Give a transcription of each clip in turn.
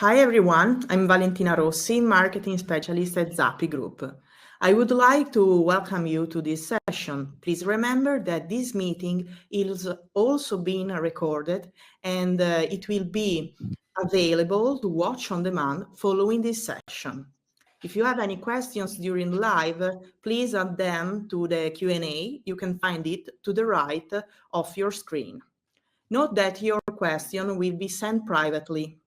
Hi everyone, I'm Valentina Rossi, marketing specialist at Zapi Group. I would like to welcome you to this session. Please remember that this meeting is also being recorded and it will be available to watch on demand following this session. If you have any questions during live, please add them to the Q&A. You can find it to the right of your screen. Note that your question will be sent privately.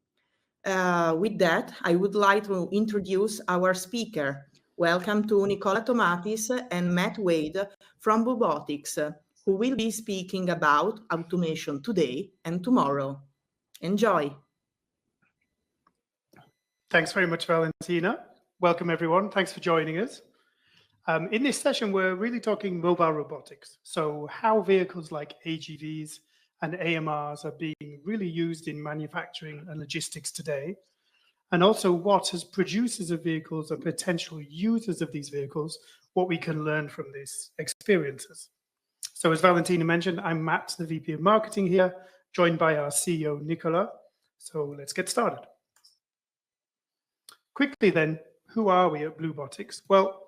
With that, I would like to introduce our speaker. Welcome to Nicola Tomatis and Matt Wade from BlueBotics, who will be speaking about automation today and tomorrow. Enjoy. Thanks very much, Valentina. Welcome, everyone. Thanks for joining us. In this session, we're really talking mobile robotics. So how vehicles like AGVs and AMRs are being really used in manufacturing and logistics today, and also what, as producers of vehicles or potential users of these vehicles, what we can learn from these experiences. So as Valentina mentioned, I'm Matt, the VP of Marketing here, joined by our CEO, Nicola. So let's get started. Quickly then, who are we at BlueBotics? Well,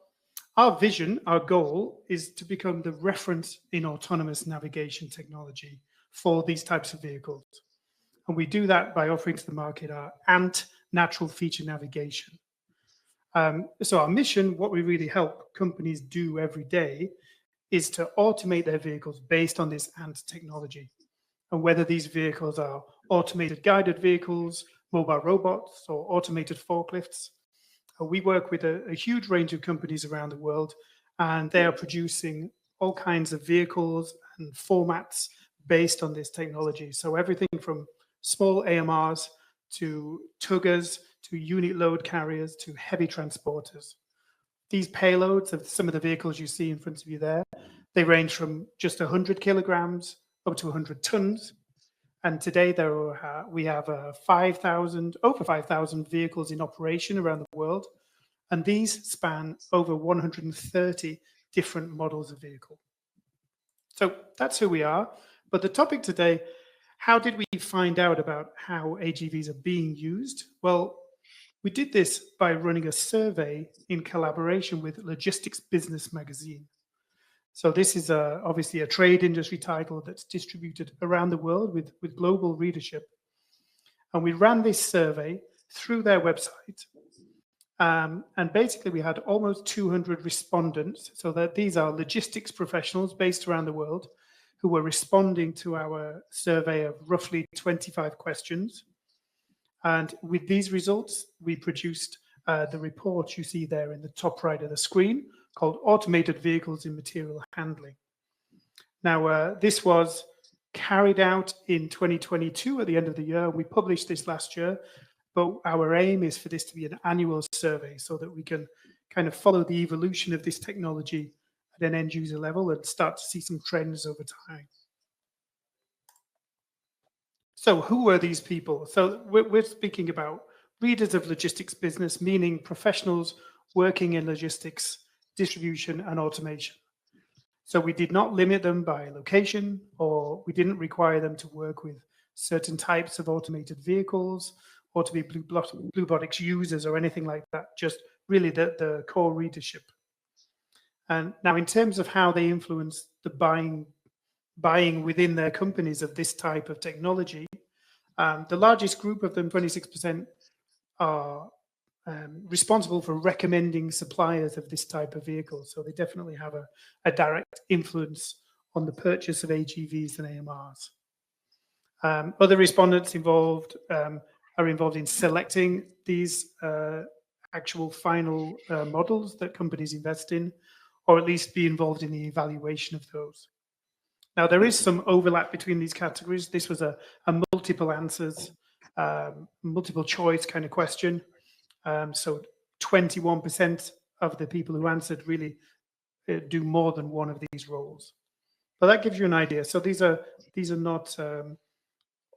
our vision, our goal, is to become the reference in autonomous navigation technology for these types of vehicles. And we do that by offering to the market our ANT natural feature navigation. So our mission, what we really help companies do every day, is to automate their vehicles based on this ANT technology. And whether these vehicles are automated guided vehicles, mobile robots, or automated forklifts, we work with a huge range of companies around the world, and they are producing all kinds of vehicles and formats based on this technology. So everything from small AMRs to tuggers, to unit load carriers, to heavy transporters. These payloads of some of the vehicles you see in front of you there, they range from just 100 kilograms up to 100 tons. And today we have over 5,000 vehicles in operation around the world. And these span over 130 different models of vehicle. So that's who we are. But the topic today, how did we find out about how AGVs are being used? Well, we did this by running a survey in collaboration with Logistics Business magazine. So this is obviously a trade industry title that's distributed around the world with global readership. And we ran this survey through their website. And basically we had almost 200 respondents. So that these are logistics professionals based around the world who were responding to our survey of roughly 25 questions. And with these results, we produced the report you see there in the top right of the screen, called Automated Vehicles in Material Handling. Now, this was carried out in 2022 at the end of the year. We published this last year, but our aim is for this to be an annual survey so that we can kind of follow the evolution of this technology at an end user level and start to see some trends over time. So who are these people? So we're speaking about readers of logistics business, meaning professionals working in logistics, distribution, and automation. So we did not limit them by location, or we didn't require them to work with certain types of automated vehicles or to be BlueBotics users or anything like that, just really the core readership. And now in terms of how they influence the buying within their companies of this type of technology, the largest group of them, 26%, are responsible for recommending suppliers of this type of vehicle. So they definitely have a direct influence on the purchase of AGVs and AMRs. Other respondents are involved in selecting these actual final models that companies invest in, or at least be involved in the evaluation of those. Now, there is some overlap between these categories. This was a multiple answers, multiple choice kind of question. So 21% of the people who answered really do more than one of these roles. But that gives you an idea. So these are not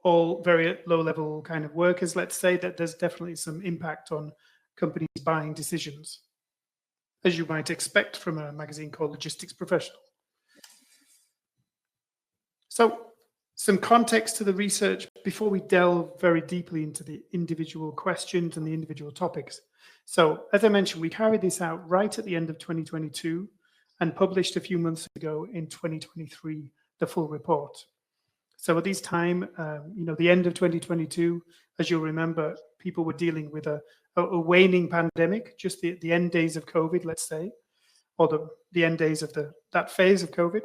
all very low-level kind of workers. Let's say that there's definitely some impact on companies' buying decisions, as you might expect from a magazine called Logistics Professional. So Some context to the research before we delve very deeply into the individual questions and the individual topics. So, as I mentioned, we carried this out right at the end of 2022 and published a few months ago in 2023, the full report. So at this time, the end of 2022, as you'll remember, people were dealing with a waning pandemic, just the end days of COVID, let's say, or the end days of that phase of COVID.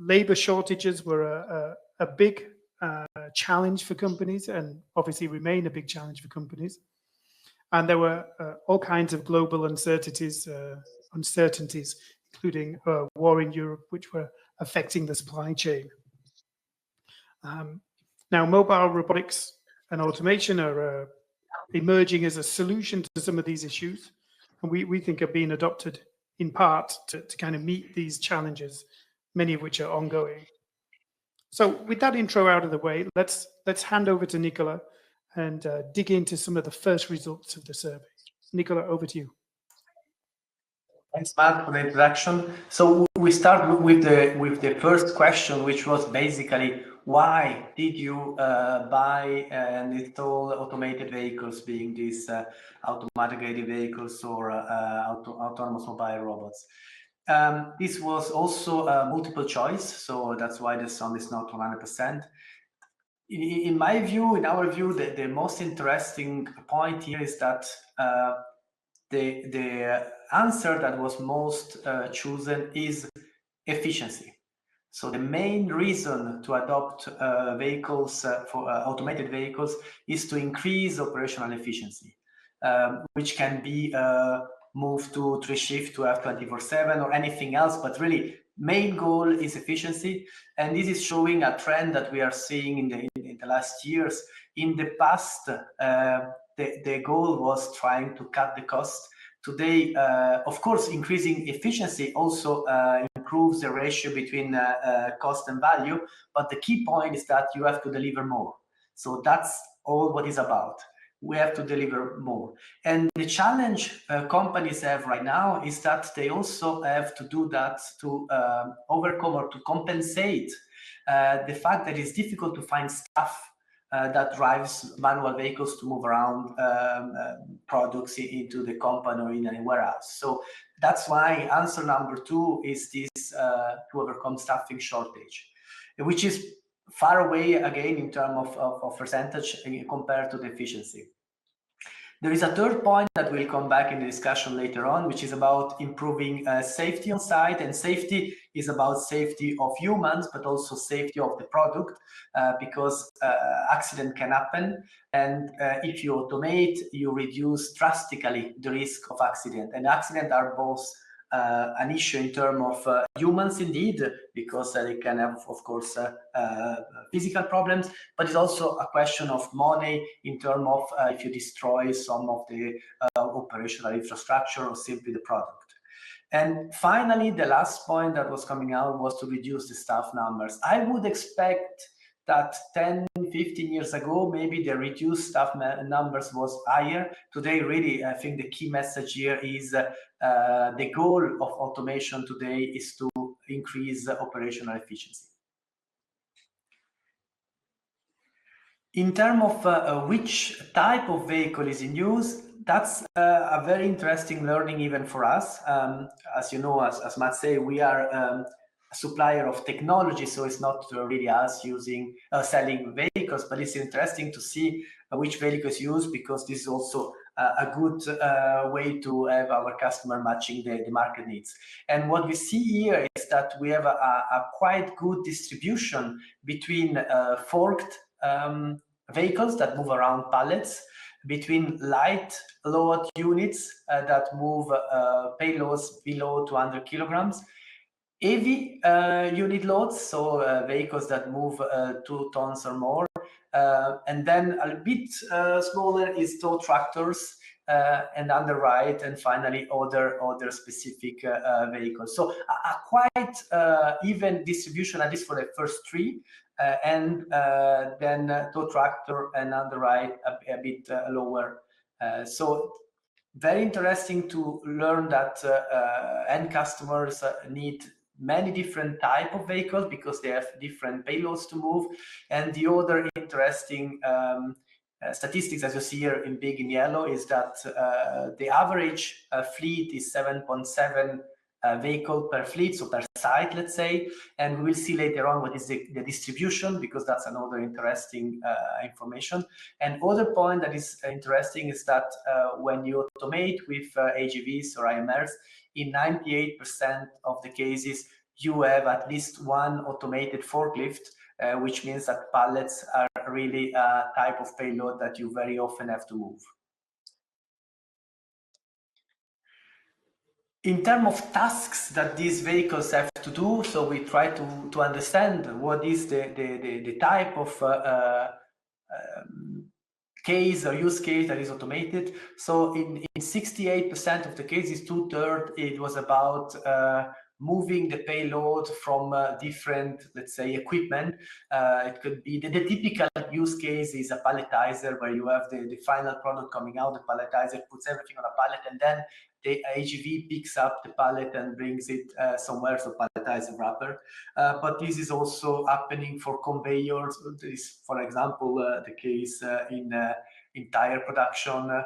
Labor shortages were a big challenge for companies, and obviously remain a big challenge for companies. And there were all kinds of global uncertainties, including war in Europe, which were affecting the supply chain. Now, mobile robotics and automation are emerging as a solution to some of these issues, and we think are being adopted in part to kind of meet these challenges, many of which are ongoing. So with that intro out of the way, let's hand over to Nicola and dig into some of the first results of the survey. Nicola, over to you. Thanks, Matt, for the introduction. So we start with the first question, which was basically, why did you buy and install automated vehicles, being these automatic guided vehicles or autonomous mobile robots? This was also a multiple choice, so that's why the sum is not 100%. In my view, in our view, the most interesting point here is that the answer that was most chosen is efficiency. So the main reason to adopt vehicles for automated vehicles is to increase operational efficiency, which can be moved to 3-shift to have 24/7 or anything else, but really main goal is efficiency. And this is showing a trend that we are seeing in the last years. In the past, the goal was trying to cut the cost. Today, of course, increasing efficiency also improves the ratio between cost and value, but the key point is that you have to deliver more. So that's all what it's about. We have to deliver more. And the challenge companies have right now is that they also have to do that to overcome or to compensate the fact that it's difficult to find staff that drives manual vehicles to move around products into the company or in anywhere else. So that's why answer number 2 is this to overcome staffing shortage, which is far away again in terms of percentage compared to the efficiency. There is a third point that will come back in the discussion later on, which is about improving safety on site. And safety is about safety of humans, but also safety of the product, because accident can happen. And if you automate, you reduce drastically the risk of accident. And accidents are both an issue in terms of humans indeed, because they can have, of course, physical problems, but it's also a question of money in terms of if you destroy some of the operational infrastructure or simply the product. And finally, the last point that was coming out was to reduce the staff numbers. I would expect that 10, 15 years ago, maybe the reduced staff numbers was higher. Today, really, I think the key message here is the goal of automation today is to increase operational efficiency. In terms of which type of vehicle is in use, that's a very interesting learning even for us. As you know, as Matt said, we are a supplier of technology, so it's not really us selling vehicles, but it's interesting to see which vehicles used, because this is also a good way to have our customer matching the market needs. And what we see here is that we have a quite good distribution between forked vehicles that move around pallets, between light load units that move payloads below 200 kilograms, heavy unit loads, so vehicles that move 2 tons or more, and then a bit smaller is tow tractors, and on the right, and finally other specific vehicles. So a quite even distribution, at least for the first 3, and then tow tractor, and on the right a bit lower. So very interesting to learn that end customers need many different type of vehicles because they have different payloads to move. And the other interesting statistics, as you see here in big in yellow, is that the average fleet is 7.7 vehicle per fleet, so per site, let's say. And we will see later on what is the distribution, because that's another interesting information. And other point that is interesting is that when you automate with AGVs or AMRs, in 98% of the cases, you have at least one automated forklift, which means that pallets are really a type of payload that you very often have to move. In terms of tasks that these vehicles have to do, so we try to understand what is the type of case or use case that is automated. So in 68% of the cases, 2/3, it was about moving the payload from different, let's say, equipment. It could be the typical use case is a palletizer, where you have the final product coming out. The palletizer puts everything on a pallet, and then the AGV picks up the pallet and brings it somewhere, so palletizer wrapper. But this is also happening for conveyors. This is, for example, the case in tire production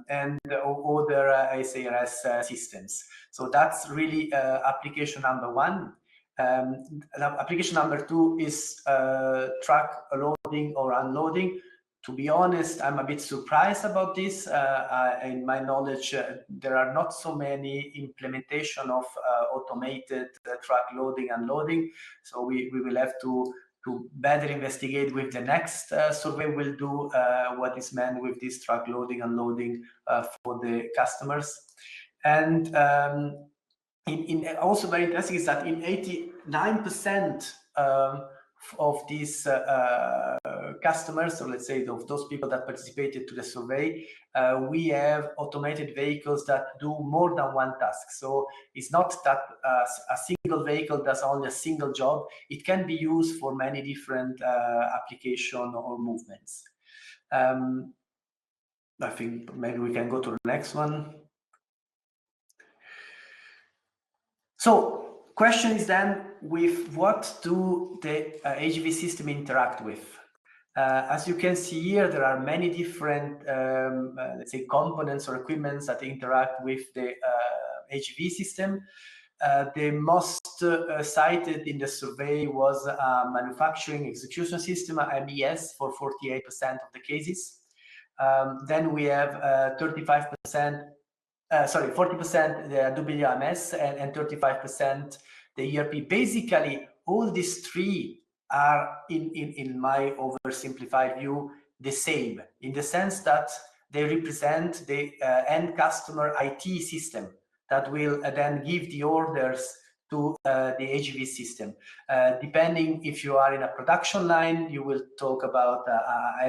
and other SARS systems. So that's really application number one. Application number two is truck loading or unloading. To be honest, I'm a bit surprised about this. In my knowledge, there are not so many implementation of automated truck loading and unloading. So we will have to better investigate with the next survey we'll do what is meant with this truck loading and unloading for the customers. And also very interesting is that in 89% of these customers, so let's say of those people that participated to the survey, we have automated vehicles that do more than one task. So it's not that a single vehicle does only a single job. It can be used for many different application or movements. I think maybe we can go to the next one. So question is then, with what do the AGV system interact with? As you can see here, there are many different, let's say, components or equipments that interact with the AGV system. The most cited in the survey was a manufacturing execution system, MES, for 48% of the cases. Then we have 40% the WMS and 35% the ERP. Basically, all these three are, in my oversimplified view, the same, in the sense that they represent the end customer IT system that will then give the orders to the AGV system. Depending if you are in a production line, you will talk about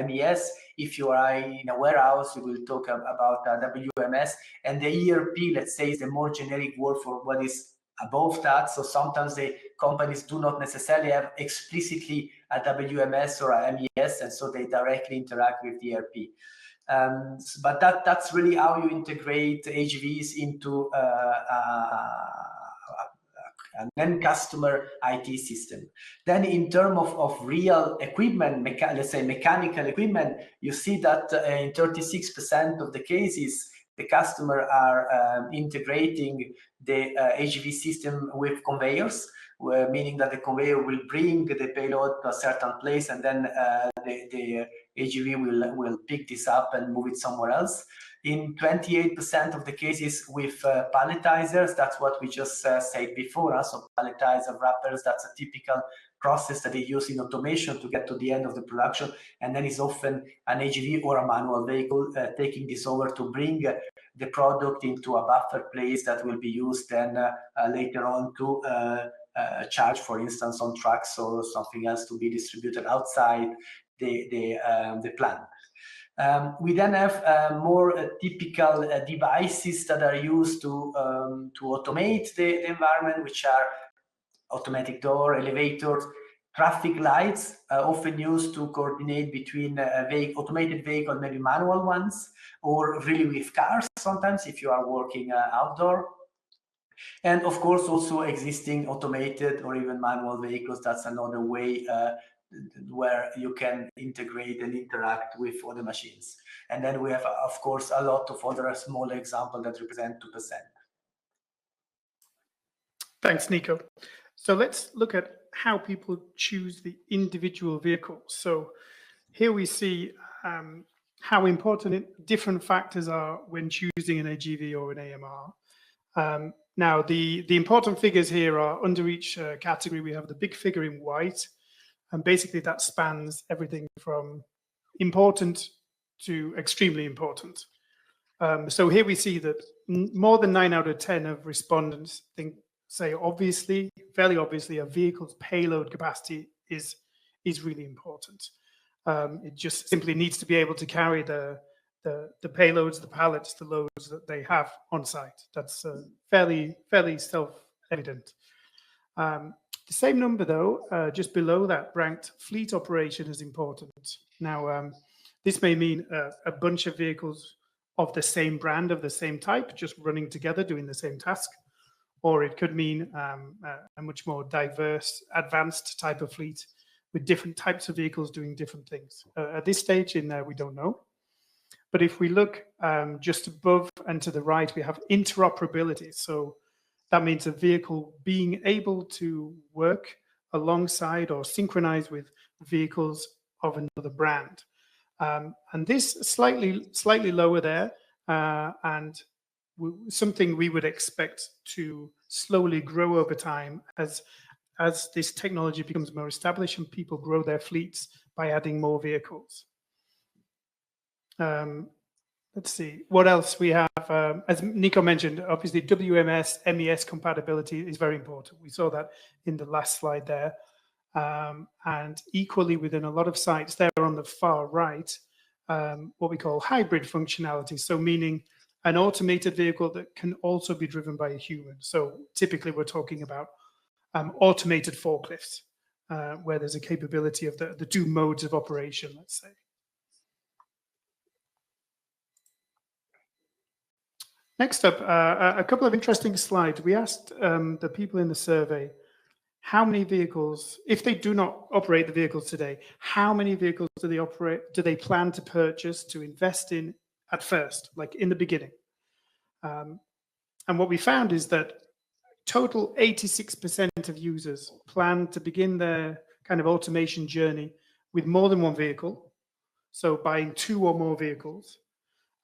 MES. If you are in a warehouse, you will talk about WMS. And the ERP, let's say, is the more generic word for what is above that. So sometimes the companies do not necessarily have explicitly a WMS or a MES, and so they directly interact with the ERP. But that's really how you integrate AGVs into an end customer IT system. Then in terms of real equipment, let's say mechanical equipment, you see that in 36% of the cases, the customer are integrating the AGV system with conveyors, meaning that the conveyor will bring the payload to a certain place, and then the AGV will pick this up and move it somewhere else. In 28% of the cases with palletizers, that's what we just said before. So palletizer wrappers, that's a typical process that they use in automation to get to the end of the production. And then it's often an AGV or a manual vehicle taking this over to bring the product into a buffer place that will be used then later on to charge, for instance, on trucks or something else to be distributed outside the plant. We then have more typical devices that are used to automate the environment, which are automatic door, elevators, traffic lights, often used to coordinate between automated vehicles, maybe manual ones, or really with cars sometimes if you are working outdoor. And of course, also existing automated or even manual vehicles. That's another way where you can integrate and interact with other machines. And then we have, of course, a lot of other small examples that represent 2%. Thanks, Nico. So let's look at how people choose the individual vehicles. So here we see how important different factors are when choosing an AGV or an AMR. Now, the important figures here are under each category. We have the big figure in white, and basically that spans everything from important to extremely important. So here we see that more than 9 out of 10 of respondents say obviously, fairly obviously, a vehicle's payload capacity is really important. It just simply needs to be able to carry the payloads, the pallets, the loads that they have on site. That's fairly self-evident. The same number, though, just below that, ranked fleet operation as important. Now, this may mean a bunch of vehicles of the same brand, of the same type, just running together, doing the same task. Or it could mean a much more diverse, advanced type of fleet with different types of vehicles doing different things. At this stage in there, we don't know. But if we look just above and to the right, we have interoperability. So that means a vehicle being able to work alongside or synchronize with vehicles of another brand. And this slightly lower there, and something we would expect to slowly grow over time as this technology becomes more established and people grow their fleets by adding more vehicles. Let's see what else we have. As Nico mentioned, obviously WMS, MES compatibility is very important. We saw that in the last slide there. And equally within a lot of sites there on the far right, what we call hybrid functionality. So meaning an automated vehicle that can also be driven by a human. So typically we're talking about automated forklifts, where there's a capability of the two modes of operation, let's say. Next up, a couple of interesting slides. We asked the people in the survey how many vehicles, if they do not operate the vehicles today, how many vehicles do they plan to purchase, to invest in at first, like in the beginning? And what we found is that total 86% of users plan to begin their kind of automation journey with more than one vehicle, so buying 2 or more vehicles.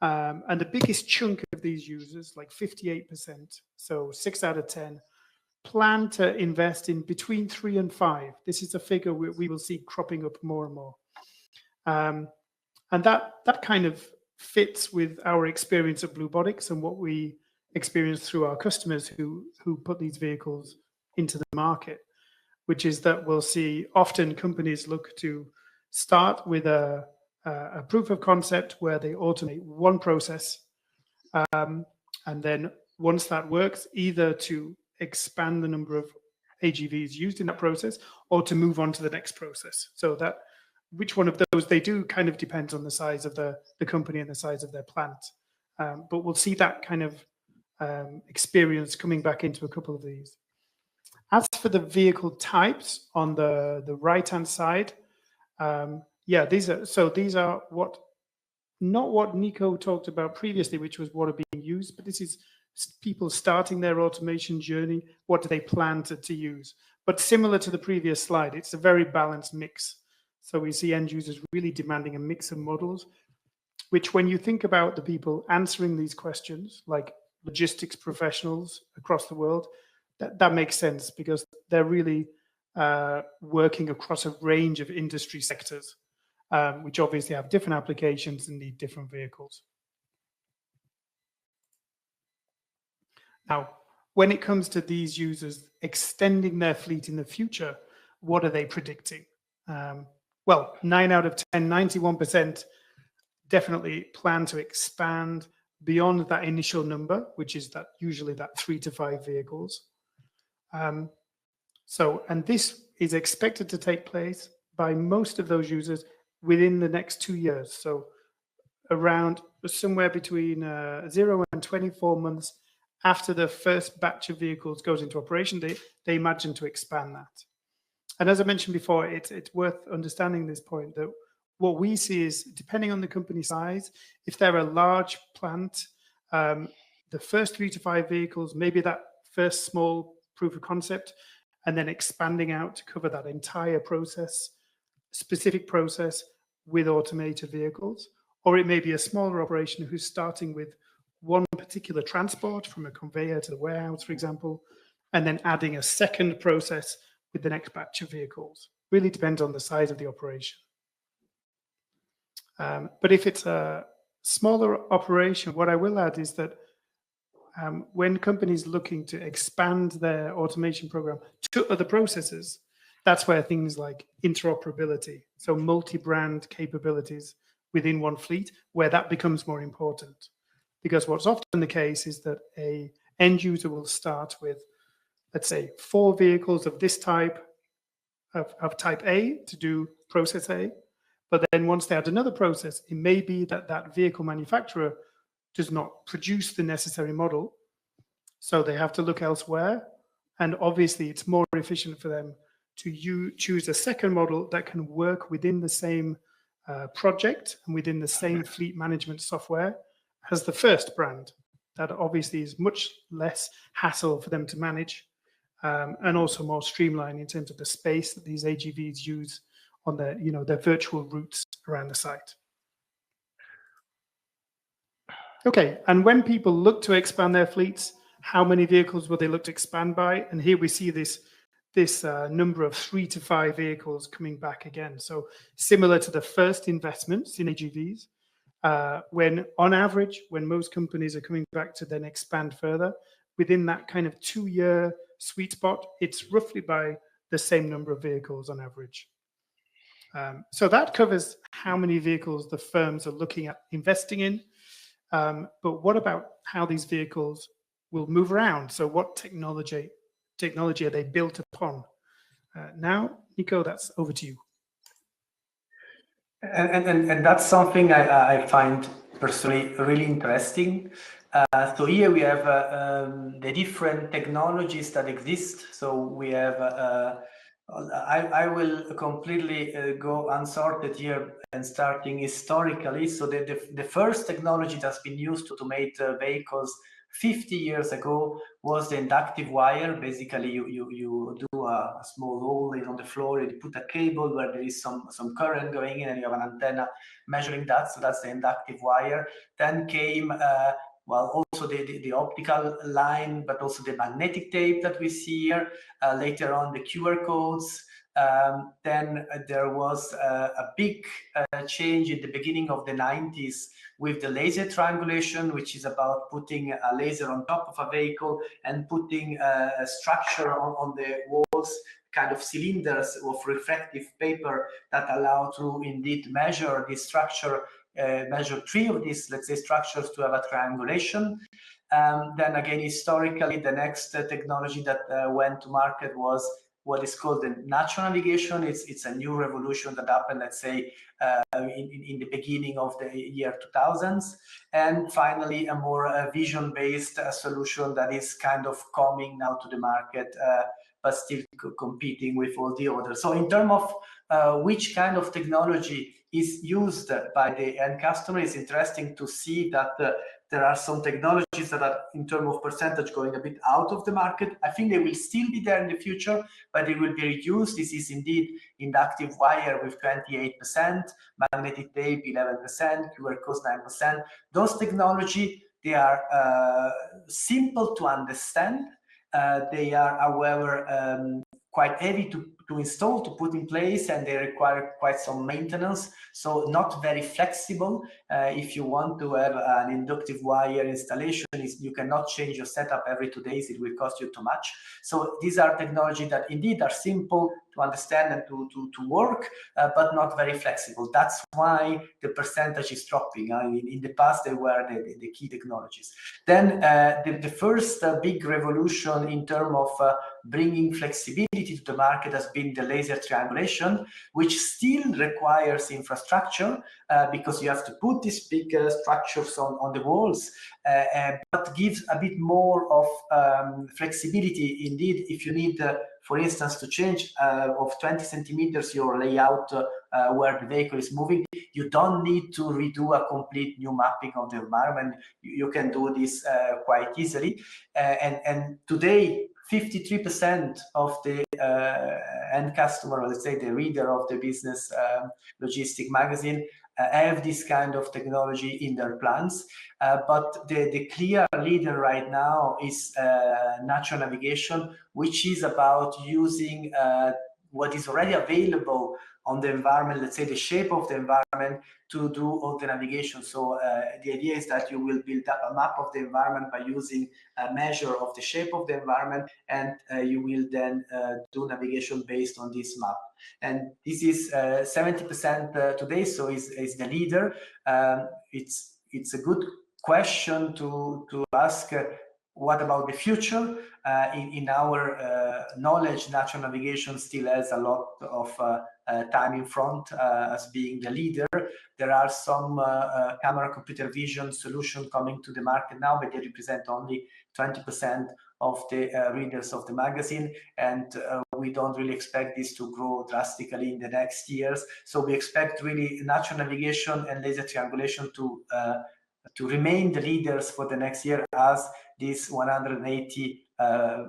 And the biggest chunk of these users, like 58%, so 6 out of 10, plan to invest in between 3 and 5. This is a figure we will see cropping up more and more. And that kind of fits with our experience at BlueBotics and what we experience through our customers who put these vehicles into the market, which is that we'll see often companies look to start with a proof of concept where they automate one process, and then once that works, either to expand the number of AGVs used in that process or to move on to the next process. So that which one of those they do kind of depends on the size of the company and the size of their plant. But we'll see that kind of experience coming back into a couple of these. As for the vehicle types on the right-hand side, yeah, these are not what Nico talked about previously, which was what are being used, but this is people starting their automation journey. What do they plan to use? But similar to the previous slide, it's a very balanced mix. So we see end users really demanding a mix of models, which when you think about the people answering these questions, like logistics professionals across the world, that makes sense because they're really working across a range of industry sectors, which obviously have different applications and need different vehicles. Now, when it comes to these users extending their fleet in the future, what are they predicting? Well, 9 out of 10, 91% definitely plan to expand beyond that initial number, which is that usually that 3 to 5 vehicles. And this is expected to take place by most of those users within the next 2 years. So around somewhere between 0 and 24 months after the first batch of vehicles goes into operation, they imagine to expand that. And as I mentioned before, it's worth understanding this point that what we see is, depending on the company size, if they're a large plant, the first 3 to 5 vehicles, maybe that first small proof of concept, and then expanding out to cover that entire process, specific process with automated vehicles. Or it may be a smaller operation who's starting with one particular transport from a conveyor to the warehouse, for example, and then adding a second process with the next batch of vehicles. Really depends on the size of the operation. But if it's a smaller operation, what I will add is that when companies looking to expand their automation program to other processes, that's where things like interoperability, so multi-brand capabilities within one fleet, where that becomes more important. Because what's often the case is that an end user will start with, let's say, 4 vehicles of this type, of type A to do process A. But then once they add another process, it may be that that vehicle manufacturer does not produce the necessary model. So they have to look elsewhere. And obviously, it's more efficient for them to choose a second model that can work within the same project and within the same fleet management software as the first brand. That obviously is much less hassle for them to manage, and also more streamlined in terms of the space that these AGVs use on their, their virtual routes around the site. Okay, and when people look to expand their fleets, how many vehicles will they look to expand by? And here we see this number of 3 to 5 vehicles coming back again. So similar to the first investments in AGVs, when on average, when most companies are coming back to then expand further, within that kind of 2-year sweet spot, it's roughly by the same number of vehicles on average. So that covers how many vehicles the firms are looking at investing in. But what about how these vehicles will move around? So what technology are they built upon? Now, Nico, that's over to you. And that's something I find personally really interesting. So here we have the different technologies that exist. So we have, I will completely go unsorted here and starting historically. So the first technology that's been used to automate vehicles 50 years ago was the inductive wire. Basically, you do a small hole on the floor, you put a cable where there is some current going in, and you have an antenna measuring that. So that's the inductive wire. Then came also the optical line, but also the magnetic tape that we see here. Later on, the QR codes. Then there was a big change in the beginning of the 90s with the laser triangulation, which is about putting a laser on top of a vehicle and putting a structure on the walls, kind of cylinders of reflective paper that allow to indeed measure this structure, measure 3 of these, let's say, structures to have a triangulation. Then again, historically, the next technology that went to market was what is called the natural navigation. It's a new revolution that happened, let's say, in the beginning of the year 2000s. And finally, a more vision-based solution that is kind of coming now to the market, but still competing with all the others. So in terms of which kind of technology is used by the end customer, it's interesting to see that there are some technologies that are, in terms of percentage, going a bit out of the market. I think they will still be there in the future, but they will be reduced. This is indeed inductive wire with 28%, magnetic tape 11%, QR codes 9%. Those technology, they are simple to understand. They are, however, quite heavy to install, to put in place, and they require quite some maintenance. So not very flexible. If you want to have an inductive wire installation, you cannot change your setup every 2 days. It will cost you too much. So these are technology that indeed are simple to understand and to work, but not very flexible. That's why the percentage is dropping. In the past, they were the key technologies. Then the first big revolution in terms of bringing flexibility to the market has been complete the laser triangulation, which still requires infrastructure because you have to put these big structures on the walls, but gives a bit more of flexibility. Indeed, if you need, for instance, to change of 20 centimeters your layout where the vehicle is moving, you don't need to redo a complete new mapping of the environment. You can do this quite easily. And today, 53% of the end customer, or let's say the reader of the business logistic magazine, have this kind of technology in their plans. But the clear leader right now is natural navigation, which is about using what is already available on the environment, let's say the shape of the environment, to do all the navigation. So the idea is that you will build up a map of the environment by using a measure of the shape of the environment, and you will then do navigation based on this map. And this is 70% today, so is the leader. It's a good question to ask. What about the future? In our knowledge, natural navigation still has a lot of time in front as being the leader. There are some camera computer vision solutions coming to the market now, but they represent only 20% of the readers of the magazine, and we don't really expect this to grow drastically in the next years. So we expect really natural navigation and laser triangulation to remain the leaders for the next year, as these 180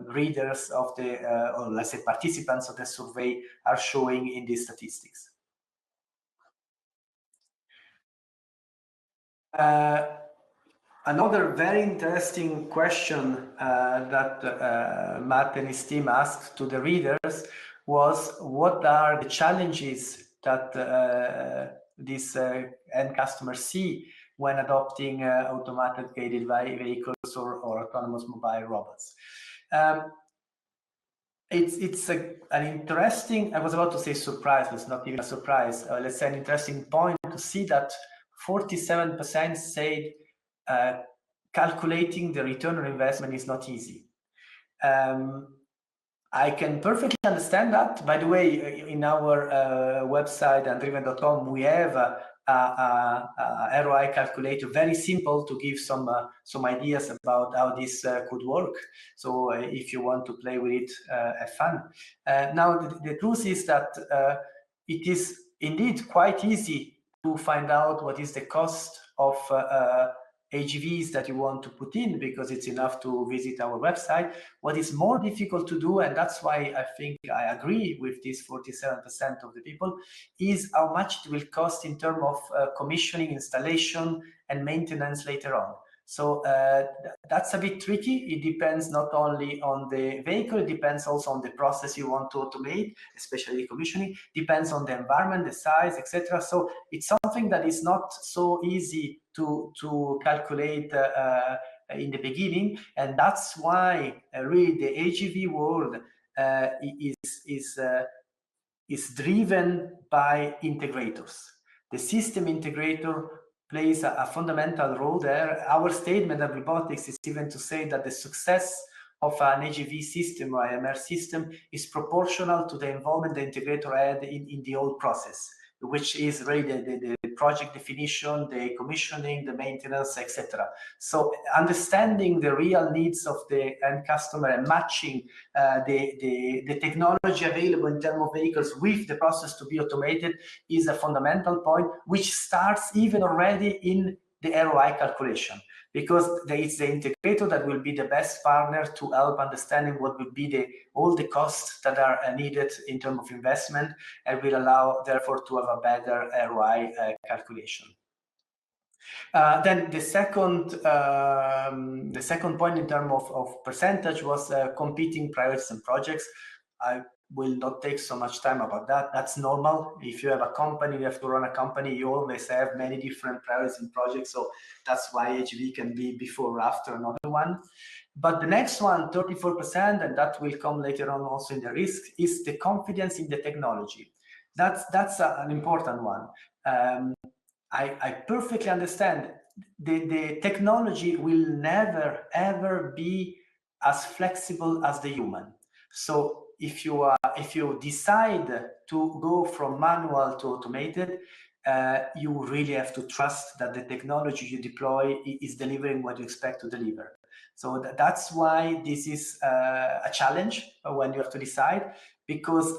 readers of the, or let's say participants of the survey are showing in these statistics. Another very interesting question that Matt and his team asked to the readers was, what are the challenges that these end customers see when adopting automated guided vehicles or autonomous mobile robots? It's an interesting, I was about to say surprise, but it's not even a surprise. Let's say an interesting point to see that 47% said calculating the return on investment is not easy. I can perfectly understand that. By the way, in our website, andriven.com, we have a ROI calculator, very simple, to give some ideas about how this could work. So if you want to play with it, have fun. Now, the truth is that it is indeed quite easy to find out what is the cost of AGVs that you want to put in, because it's enough to visit our website. What is more difficult to do, and that's why I think I agree with this 47% of the people, is how much it will cost in terms of commissioning, installation, and maintenance later on. So that's a bit tricky. It depends not only on the vehicle, it depends also on the process you want to automate, especially commissioning, depends on the environment, the size, etc. So it's something that is not so easy to calculate in the beginning, and that's why really the AGV world is driven by integrators. The system integrator plays a fundamental role there. Our statement at BlueBotics is even to say that the success of an AGV system or AMR system is proportional to the involvement the integrator had in the whole process, which is really the project definition, the commissioning, the maintenance, etc. So understanding the real needs of the end customer and matching the technology available in terms of vehicles with the process to be automated is a fundamental point, which starts even already in the ROI calculation, because it's the integrator that will be the best partner to help understanding what will be all the costs that are needed in terms of investment, and will allow therefore to have a better ROI calculation. Then the second point in terms of percentage was competing priorities and projects. I will not take so much time about that. That's normal. If you have a company, you have to run a company, you always have many different priorities and projects. So that's why AGV can be before or after another one. But the next one, 34%, and that will come later on also in the risk, is the confidence in the technology. That's an important one. I perfectly understand the technology will never, ever be as flexible as the human. So if you decide to go from manual to automated, you really have to trust that the technology you deploy is delivering what you expect to deliver. So that's why this is a challenge when you have to decide, because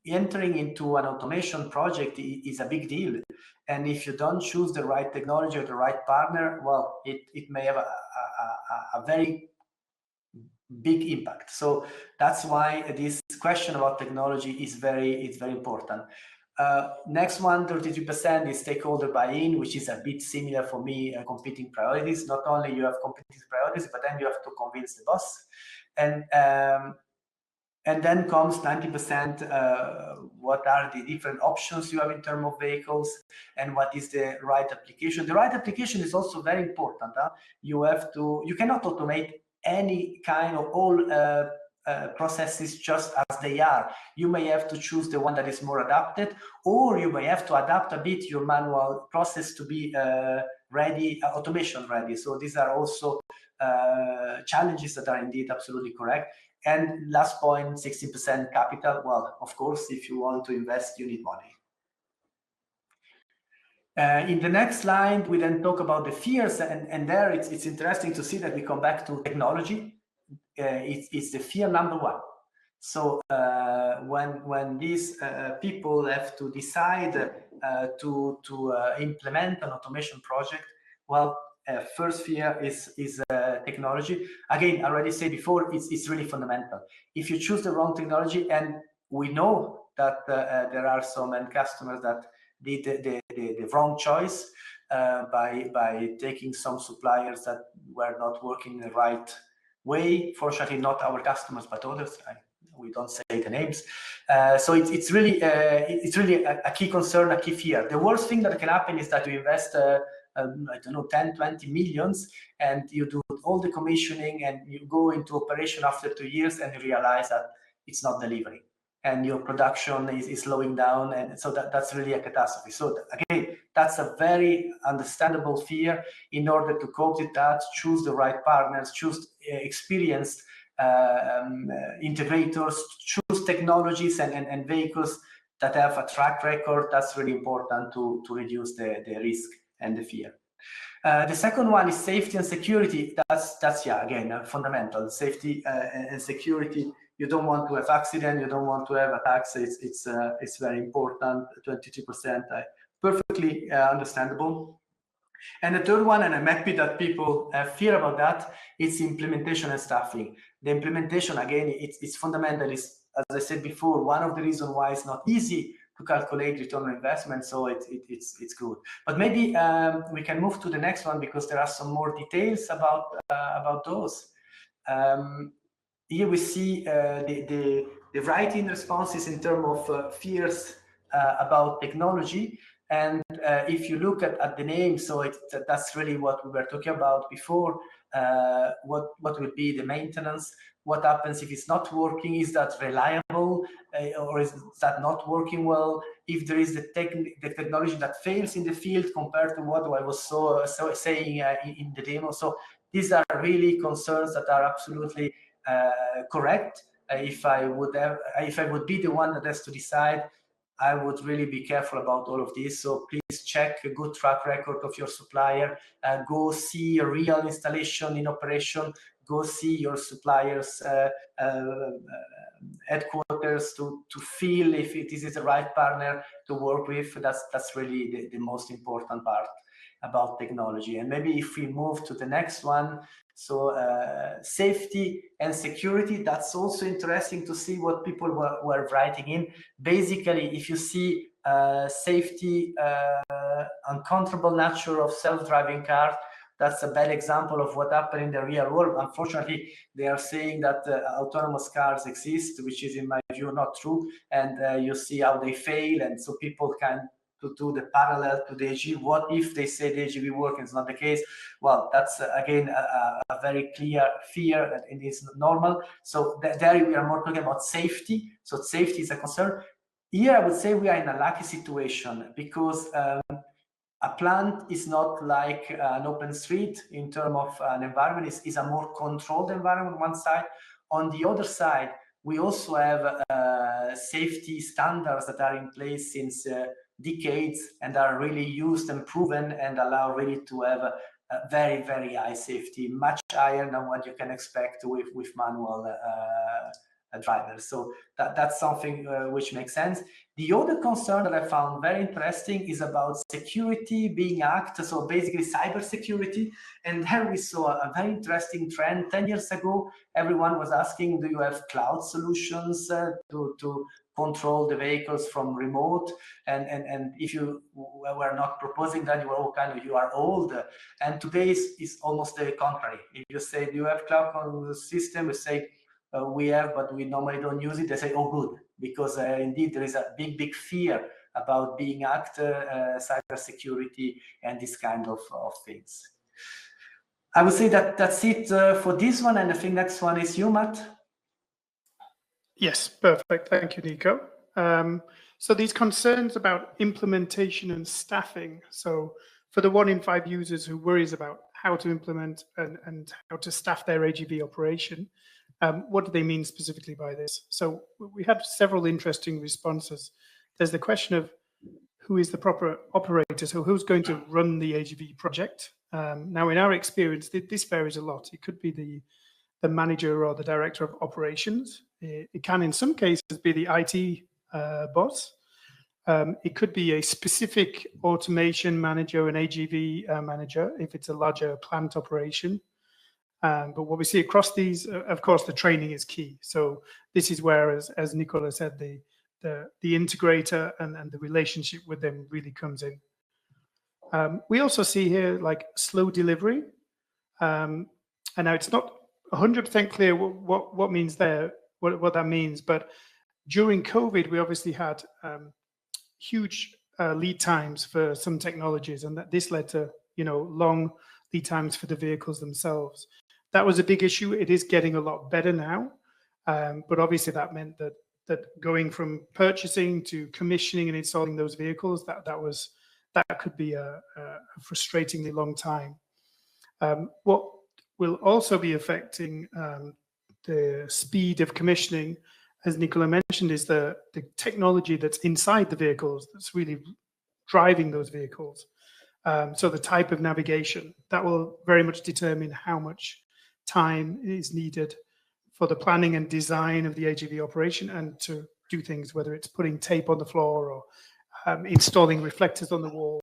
entering into an automation project is a big deal. And if you don't choose the right technology or the right partner, well, it may have a very big impact. So that's why this question about technology is very important. Next one, 33% is stakeholder buy-in, which is a bit similar for me, competing priorities. Not only you have competing priorities, but then you have to convince the boss. And then comes 90%, what are the different options you have in terms of vehicles, and what is the right application. The right application is also very important. You cannot automate any kind of all processes just as they are. You may have to choose the one that is more adapted, or you may have to adapt a bit your manual process to be ready, automation ready. So these are also challenges that are indeed absolutely correct. And last point, 60% capital. Well, of course, if you want to invest, you need money. In the next slide, we then talk about the fears, and there it's interesting to see that we come back to technology. It's the fear number one. So when these people have to decide to implement an automation project, well, first fear is technology. Again, I already said before, it's really fundamental. If you choose the wrong technology, and we know that there are some end customers that did the wrong choice by taking some suppliers that were not working the right way. Fortunately, not our customers, but others. We don't say the names. So it's really a key concern, a key fear. The worst thing that can happen is that you invest I don't know, 10, 20 millions, and you do all the commissioning, and you go into operation after 2 years, and you realize that it's not delivering, and your production is slowing down, and so that's really a catastrophe. So again, that's a very understandable fear. In order to cope with that, choose the right partners, choose experienced integrators, choose technologies and vehicles that have a track record. That's really important to reduce the risk and the fear. The second one is safety and security. That's yeah, again, fundamental. Safety and security. You don't want to have accident. You don't want to have attacks. It's very important. 22%, perfectly understandable. And the third one, and I'm happy that people fear about that, it's implementation and staffing. The implementation, again, it's fundamental. It's, as I said before, one of the reasons why it's not easy to calculate return on investment, so it's good. But maybe we can move to the next one, because there are some more details about those. Here we see the writing responses in terms of fears about technology. And if you look at the name, so that's really what we were talking about before. What will be the maintenance? What happens if it's not working? Is that reliable, or is that not working well? If there is the technology that fails in the field compared to what I was saying in the demo. So these are really concerns that are absolutely correct. If I would be the one that has to decide, I would really be careful about all of this. So please check a good track record of your supplier. Go see a real installation in operation. Go see your supplier's headquarters to feel if this is the right partner to work with. That's really the most important part about technology. And maybe if we move to the next one, so safety and security, that's also interesting to see what people were writing in. Basically, if you see safety, uncontrollable nature of self-driving cars, that's a bad example of what happened in the real world. Unfortunately, they are saying that autonomous cars exist, which is, in my view, not true. And you see how they fail, and so people can to do the parallel to the AGV. What if they say the AGV works and it's not the case? Well, that's again a very clear fear that it is normal. So there we are more talking about safety. So safety is a concern. Here I would say we are in a lucky situation, because a plant is not like an open street in terms of an environment. It's a more controlled environment on one side. On the other side, we also have safety standards that are in place since decades and are really used and proven and allow really to have a very, very high safety, much higher than what you can expect with manual drivers. So that's something which makes sense. The other concern that I found very interesting is about security being hacked, so basically cybersecurity. And there we saw a very interesting trend. 10 years ago, everyone was asking, do you have cloud solutions to control the vehicles from remote? And if you were not proposing that, you were all kind of, you are old. And today is almost the contrary. If you say, do you have cloud system? We say, we have, but we normally don't use it. They say, oh, good, because indeed there is a big fear about being hacked, cybersecurity, and this kind of things. I would say that that's it for this one, and I think next one is you, Matt. Yes, perfect. Thank you, Nico. So these concerns about implementation and staffing. So for the 1 in 5 users who worries about how to implement and how to staff their AGV operation, what do they mean specifically by this? So we had several interesting responses. There's the question of who is the proper operator, so who's going to run the AGV project? Now, in our experience, this varies a lot. It could be the manager or the director of operations. It can, in some cases, be the IT boss. It could be a specific automation manager, an AGV manager, if it's a larger plant operation. But what we see across these, of course, the training is key. So this is where, as Nicola said, the integrator and the relationship with them really comes in. We also see here like slow delivery. And now it's not 100% clear what means there, what that means. But during COVID, we obviously had huge lead times for some technologies, and that this led to long lead times for the vehicles themselves. That was a big issue. It is getting a lot better now, but obviously that meant that going from purchasing to commissioning and installing those vehicles, that could be a frustratingly long time. What will also be affecting the speed of commissioning, as Nicola mentioned, is the technology that's inside the vehicles that's really driving those vehicles. So the type of navigation, that will very much determine how much time is needed for the planning and design of the AGV operation and to do things, whether it's putting tape on the floor or installing reflectors on the walls.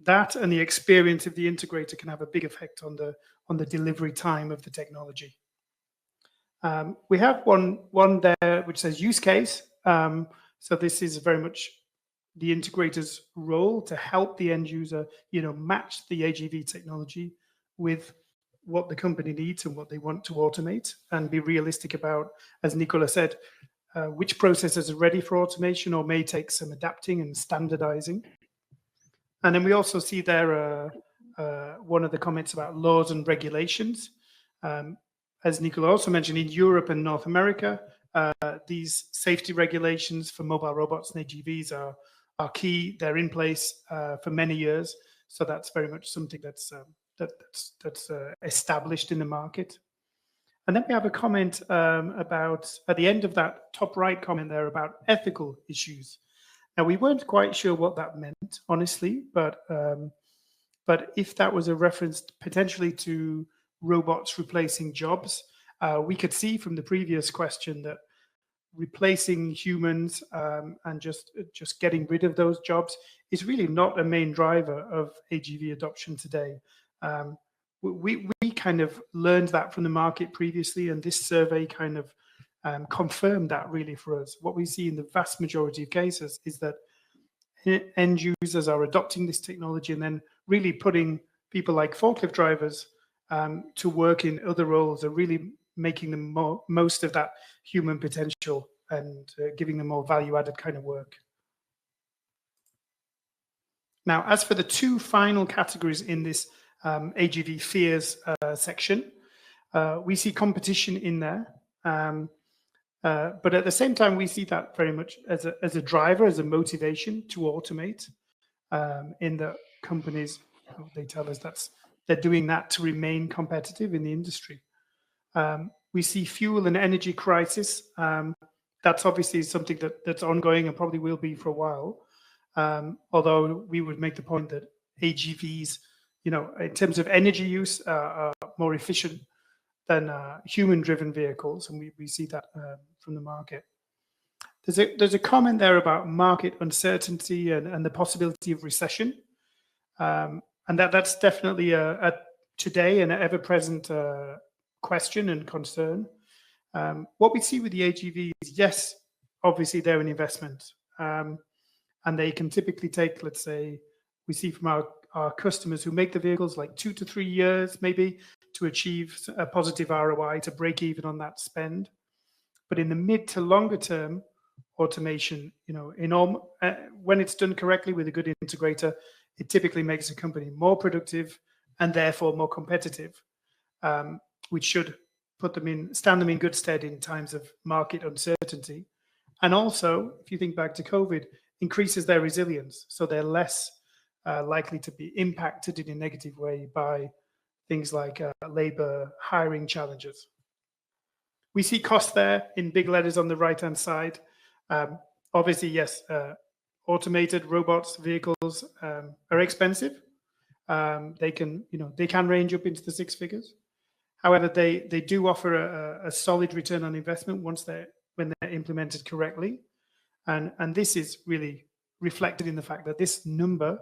That and the experience of the integrator can have a big effect on the delivery time of the technology. We have one there which says use case. So this is very much the integrator's role to help the end user, match the AGV technology with what the company needs and what they want to automate, and be realistic about, as Nicola said, which processes are ready for automation or may take some adapting and standardizing. And then we also see there one of the comments about laws and regulations. As Nicola also mentioned, in Europe and North America, these safety regulations for mobile robots and AGVs are key. They're in place for many years. So that's very much something that's established in the market. And then we have a comment about, at the end of that top right comment there, about ethical issues. Now, we weren't quite sure what that meant, honestly, but if that was a reference potentially to robots replacing jobs, we could see from the previous question that replacing humans and just getting rid of those jobs is really not a main driver of AGV adoption today. We kind of learned that from the market previously, and this survey kind of confirmed that really for us. What we see in the vast majority of cases is that end users are adopting this technology and then really putting people like forklift drivers to work in other roles, are really making them most of that human potential and giving them more value-added kind of work. Now, as for the two final categories in this AGV fears section, we see competition in there. But at the same time, we see that very much as a driver, as a motivation to automate in the companies. They tell us they're doing that to remain competitive in the industry. We see fuel and energy crisis. That's obviously something that's ongoing and probably will be for a while. Although we would make the point that AGVs, in terms of energy use, are more efficient than human-driven vehicles, and we see that from the market. There's a comment there about market uncertainty and the possibility of recession, and that's definitely today an ever-present question and concern. What we see with the AGVs, yes, obviously they're an investment, and they can typically take, let's say, we see from our customers who make the vehicles like 2 to 3 years maybe to achieve a positive ROI, to break even on that spend. But in the mid to longer term, automation, when it's done correctly with a good integrator, it typically makes a company more productive and therefore more competitive, which should stand them in good stead in times of market uncertainty. And also, if you think back to COVID, increases their resilience, so they're less likely to be impacted in a negative way by things like labor hiring challenges. We see cost there in big letters on the right-hand side. Obviously, yes, automated robots, vehicles are expensive. They can range up into the 6 figures. However, they do offer a solid return on investment when they're implemented correctly. And this is really reflected in the fact that this number,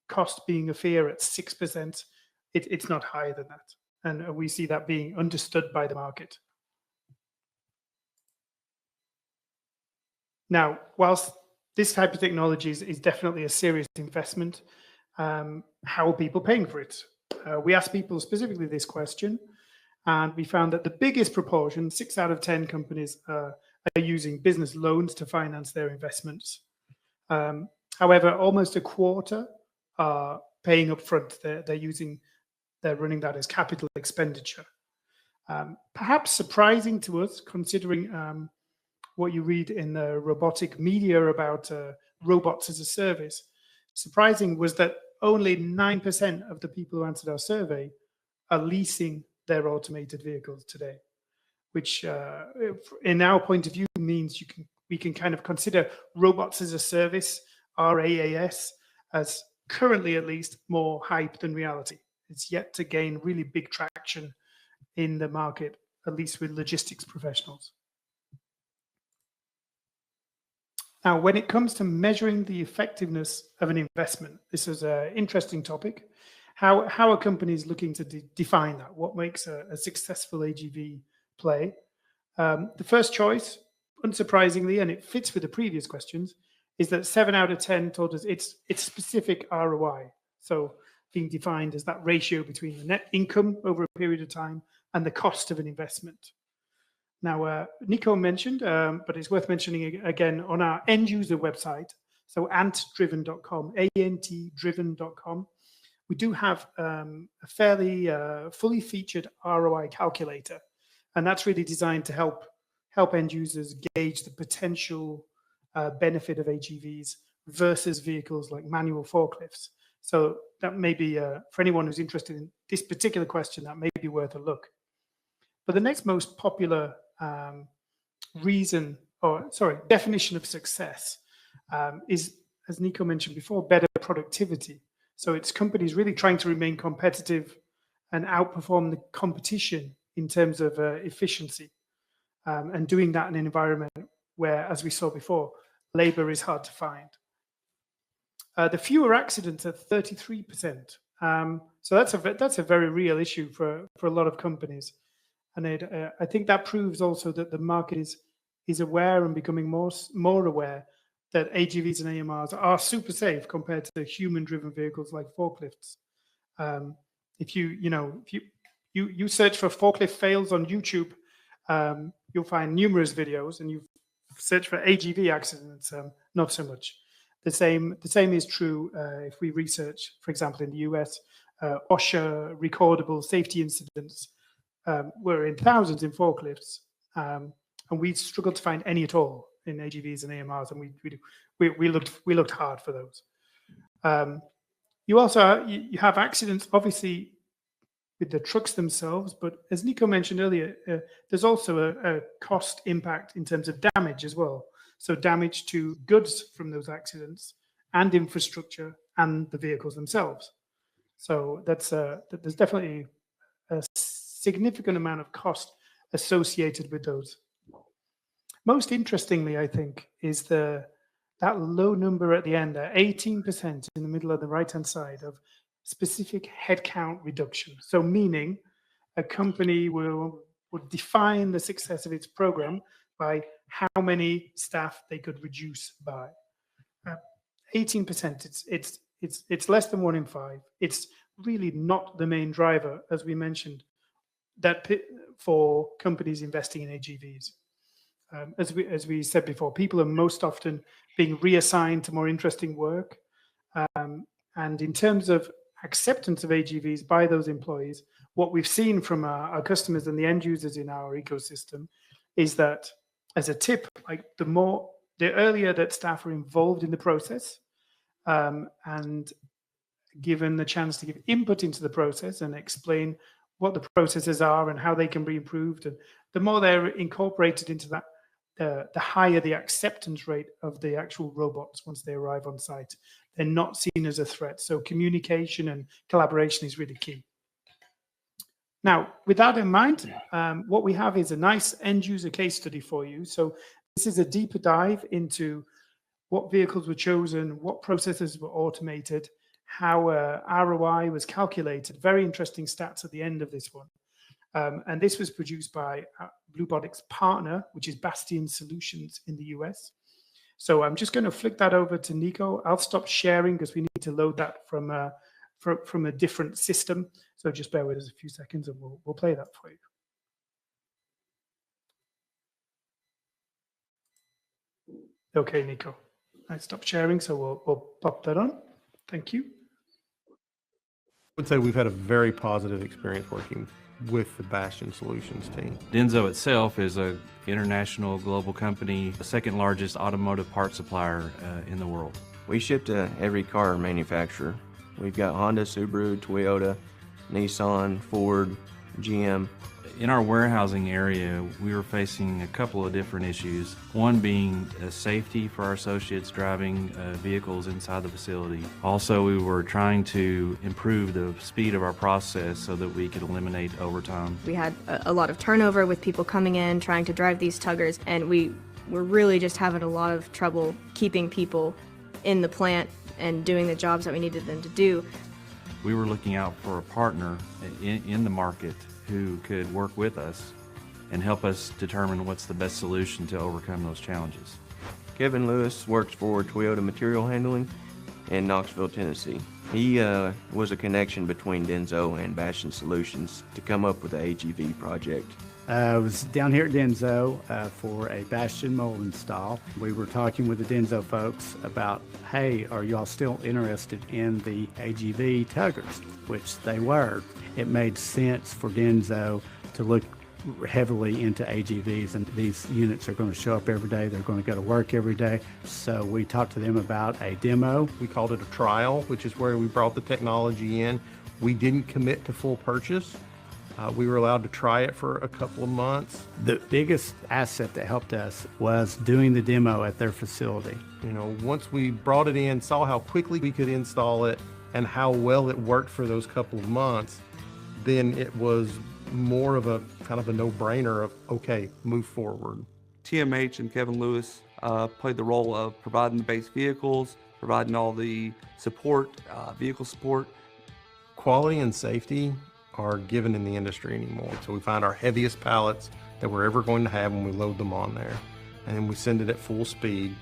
cost being a fear at 6%, it's not higher than that. And we see that being understood by the market. Now, whilst this type of technology is definitely a serious investment, how are people paying for it? We asked people specifically this question, and we found that the biggest proportion, 6 out of 10 companies, are using business loans to finance their investments. However, almost a quarter are paying up front. They're running that as capital expenditure. Perhaps surprising to us, considering what you read in the robotic media about robots as a service. Surprising was that only 9% of the people who answered our survey are leasing their automated vehicles today, which in our point of view means we can kind of consider robots as a service, RaaS, as currently at least more hype than reality. It's yet to gain really big traction in the market, at least with logistics professionals. Now, when it comes to measuring the effectiveness of an investment, this is an interesting topic. How are companies looking to define that? What makes a successful AGV play? The first choice, unsurprisingly, and it fits with the previous questions, is that 7 out of 10 told us it's specific ROI. So being defined as that ratio between the net income over a period of time and the cost of an investment. Now, Nico mentioned, but it's worth mentioning again on our end user website, so antdriven.com, ANTdriven.com, we do have a fairly fully featured ROI calculator, and that's really designed to help end users gauge the potential benefit of AGVs versus vehicles like manual forklifts. So that may be, for anyone who's interested in this particular question, that may be worth a look. But the next most popular definition of success is, as Nico mentioned before, better productivity. So it's companies really trying to remain competitive and outperform the competition in terms of efficiency, and doing that in an environment where, as we saw before, labor is hard to find. The fewer accidents are 33%. So that's a very real issue for a lot of companies. And I think that proves also that the market is aware and becoming more aware that AGVs and AMRs are super safe compared to human-driven vehicles like forklifts. If you search for forklift fails on YouTube, you'll find numerous videos, and you search for AGV accidents, not so much. The same is true if we research, for example, in the US, OSHA recordable safety incidents were in thousands in forklifts, and we struggled to find any at all in AGVs and AMRs, and we looked hard for those. You have accidents, obviously, with the trucks themselves, but as Nico mentioned earlier, there's also a cost impact in terms of damage as well. So damage to goods from those accidents and infrastructure and the vehicles themselves. So there's definitely a significant amount of cost associated with those. Most interestingly, I think, is that low number at the end, 18% in the middle of the right-hand side of specific headcount reduction. So meaning a company would define the success of its program by how many staff they could reduce by. 18%, it's less than 1 in 5. It's really not the main driver, as we mentioned, that for companies investing in AGVs. As we said before, people are most often being reassigned to more interesting work. And in terms of acceptance of AGVs by those employees, what we've seen from our customers and the end users in our ecosystem is that, as a tip, like the earlier that staff are involved in the process and given the chance to give input into the process and explain what the processes are and how they can be improved, and the more they're incorporated into that, the higher the acceptance rate of the actual robots once they arrive on site. They're not seen as a threat. So communication and collaboration is really key. Now, with that in mind, what we have is a nice end user case study for you. So this is a deeper dive into what vehicles were chosen, what processes were automated, how ROI was calculated. Very interesting stats at the end of this one. And this was produced by BlueBotics partner, which is Bastion Solutions in the US. So I'm just going to flick that over to Nico. I'll stop sharing because we need to load that from a different system. So just bear with us a few seconds and we'll play that for you. Okay, Nico. I stopped sharing, so we'll pop that on. Thank you. I would say we've had a very positive experience working with the Bastion Solutions team. DENSO itself is an international global company, the second largest automotive parts supplier in the world. We ship to every car manufacturer. We've got Honda, Subaru, Toyota, Nissan, Ford, GM. In our warehousing area, we were facing a couple of different issues. One being safety for our associates driving vehicles inside the facility. Also, we were trying to improve the speed of our process so that we could eliminate overtime. We had a lot of turnover with people coming in, trying to drive these tuggers, and we were really just having a lot of trouble keeping people in the plant and doing the jobs that we needed them to do. We were looking out for a partner in the market who could work with us and help us determine what's the best solution to overcome those challenges. Kevin Lewis works for Toyota Material Handling in Knoxville, Tennessee. He was a connection between DENSO and Bastion Solutions to come up with the AGV project. I was down here at DENSO for a Bastion mold install. We were talking with the DENSO folks about, hey, are y'all still interested in the AGV tuggers? Which they were. It made sense for DENSO to look heavily into AGVs, and these units are going to show up every day. They're going to go to work every day. So we talked to them about a demo. We called it a trial, which is where we brought the technology in. We didn't commit to full purchase. We were allowed to try it for a couple of months. The biggest asset that helped us was doing the demo at their facility. You know, once we brought it in, saw how quickly we could install it and how well it worked for those couple of months, then it was more of a kind of a no-brainer of, okay, move forward. TMH and Kevin Lewis played the role of providing the base vehicles, providing all the support, vehicle support. Quality and safety are given in the industry anymore. So we find our heaviest pallets that we're ever going to have when we load them on there. And then we send it at full speed.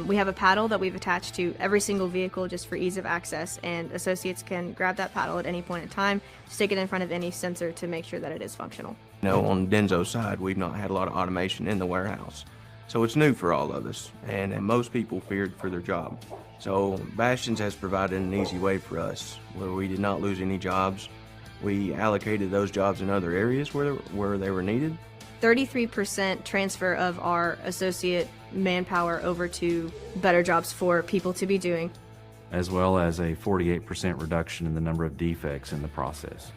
We have a paddle that we've attached to every single vehicle just for ease of access, and associates can grab that paddle at any point in time, stick it in front of any sensor to make sure that it is functional. You know, on DENSO's side, we've not had a lot of automation in the warehouse. So it's new for all of us, and most people feared for their job. So Bastions has provided an easy way for us where we did not lose any jobs. We allocated those jobs in other areas where they were needed. 33% transfer of our associate manpower over to better jobs for people to be doing, as well as a 48% reduction in the number of defects in the process.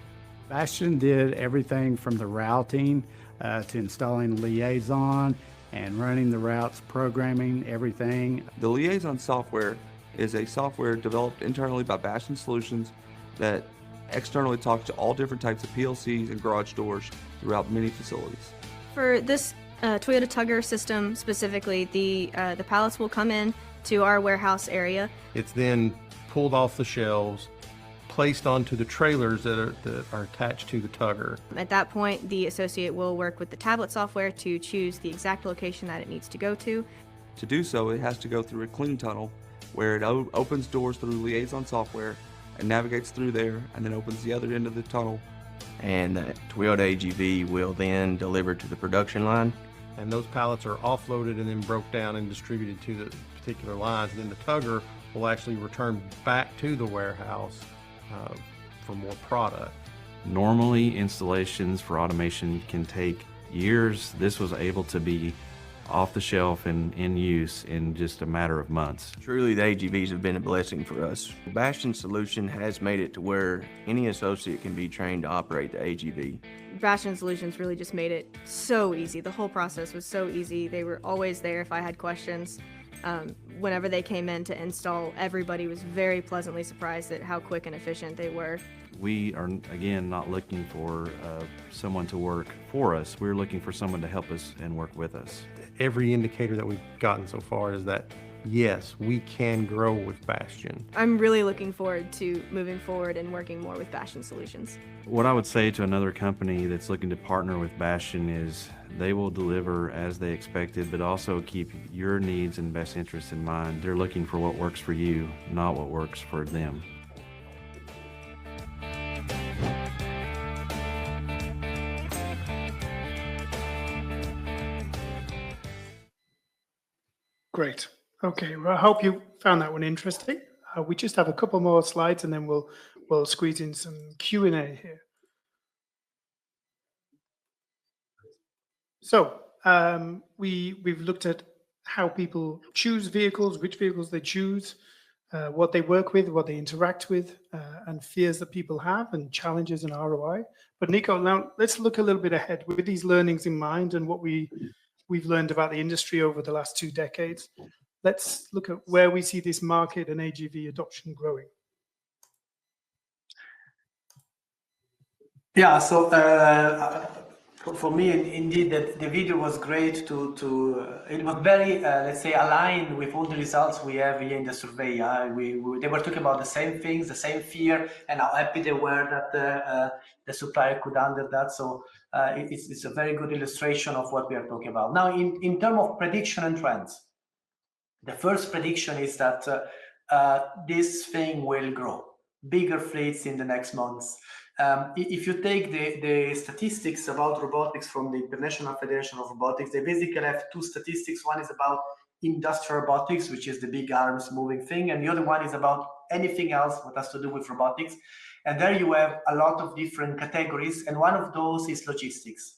Bastion did everything from the routing to installing Liaison and running the routes, programming everything. The Liaison software is a software developed internally by Bastion Solutions that externally talks to all different types of PLCs and garage doors throughout many facilities. For this Toyota Tugger system specifically, the pallets will come in to our warehouse area. It's then pulled off the shelves, placed onto the trailers that are attached to the tugger. At that point, the associate will work with the tablet software to choose the exact location that it needs to go to. To do so, it has to go through a clean tunnel where it opens doors through Liaison software and navigates through there and then opens the other end of the tunnel. And the Toyota AGV will then deliver to the production line. And those pallets are offloaded and then broke down and distributed to the particular lines. And then the tugger will actually return back to the warehouse for more product. Normally, installations for automation can take years. This was able to be off the shelf and in use in just a matter of months. Truly, the AGVs have been a blessing for us. The Bastion solution has made it to where any associate can be trained to operate the AGV. Bastion Solutions really just made it so easy. The whole process was so easy. They were always there if I had questions. Whenever they came in to install, everybody was very pleasantly surprised at how quick and efficient they were. We are, again, not looking for someone to work for us. We're looking for someone to help us and work with us. Every indicator that we've gotten so far is that, yes, we can grow with Bastion. I'm really looking forward to moving forward and working more with Bastion Solutions. What I would say to another company that's looking to partner with Bastion is they will deliver as they expected, but also keep your needs and best interests in mind. They're looking for what works for you, not what works for them. Great. Okay, well, I hope you found that one interesting. We just have a couple more slides and then we'll squeeze in some Q&A here. So we've looked at how people choose vehicles, which vehicles they choose, what they work with, what they interact with, and fears that people have, and challenges and ROI. But Nico, now let's look a little bit ahead with these learnings in mind and what we've learned about the industry over the last 2 decades. Let's look at where we see this market and AGV adoption growing. Yeah, so for me, indeed, the video was great. It was very, let's say, aligned with all the results we have here in the survey. They were talking about the same things, the same fear, and how happy they were that the supplier could handle that. So it's a very good illustration of what we are talking about. Now, in terms of prediction and trends, the first prediction is that this thing will grow, bigger fleets in the next months. If you take the statistics about robotics from the International Federation of Robotics, they basically have 2 statistics. One is about industrial robotics, which is the big arms moving thing, and the other one is about anything else that has to do with robotics. And there you have a lot of different categories, and one of those is logistics.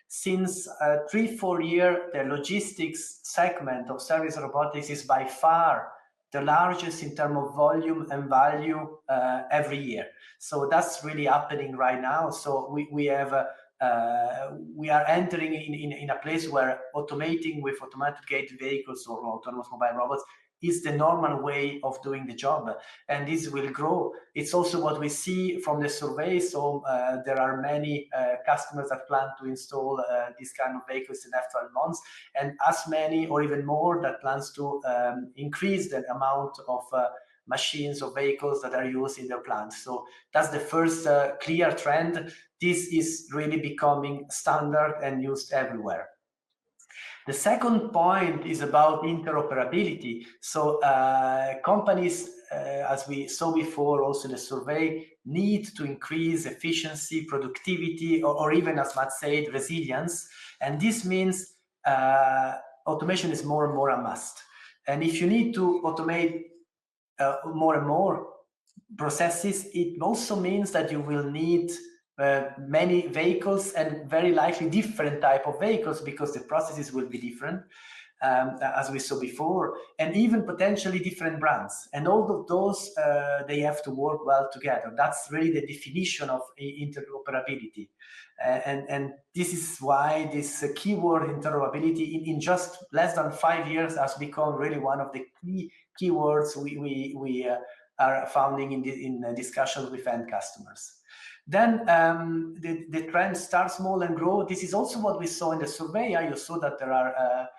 Since 3-4 years, the logistics segment of service robotics is by far the largest in terms of volume and value every year. So that's really happening right now. So we are entering in a place where automating with automated gate vehicles or autonomous mobile robots is the normal way of doing the job, and this will grow. It's also what we see from the survey. So there are many customers that plan to install these kind of vehicles in the next 12 months, and as many or even more that plans to increase the amount of machines or vehicles that are used in their plants. So that's the first clear trend. This is really becoming standard and used everywhere. The second point is about interoperability. So companies, as we saw before also in the survey, need to increase efficiency, productivity, or even, as Matt said, resilience. And this means automation is more and more a must. And if you need to automate more and more processes, it also means that you will need many vehicles, and very likely different type of vehicles, because the processes will be different. as we saw before, and even potentially different brands. And all of those, they have to work well together. That's really the definition of interoperability. And this is why this keyword interoperability in just less than 5 years has become really one of the key keywords we are founding in discussions with end customers. Then the trend start small and grow. This is also what we saw in the survey. You saw that there are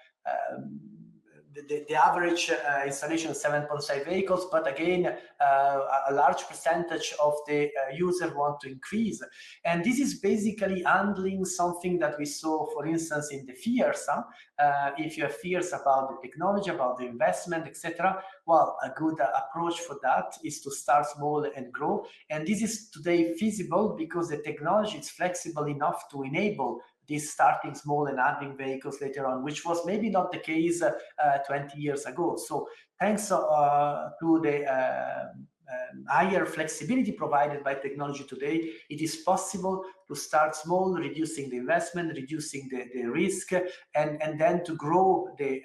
the average installation of 7.5 vehicles, but again, a large percentage of the users want to increase. And this is basically handling something that we saw, for instance, in the fears. If you have fears about the technology, about the investment, etc., well, a good approach for that is to start small and grow. And this is today feasible because the technology is flexible enough to enable this starting small and adding vehicles later on, which was maybe not the case 20 years ago. So thanks to the higher flexibility provided by technology today, it is possible to start small, reducing the investment, reducing the risk, and then to grow the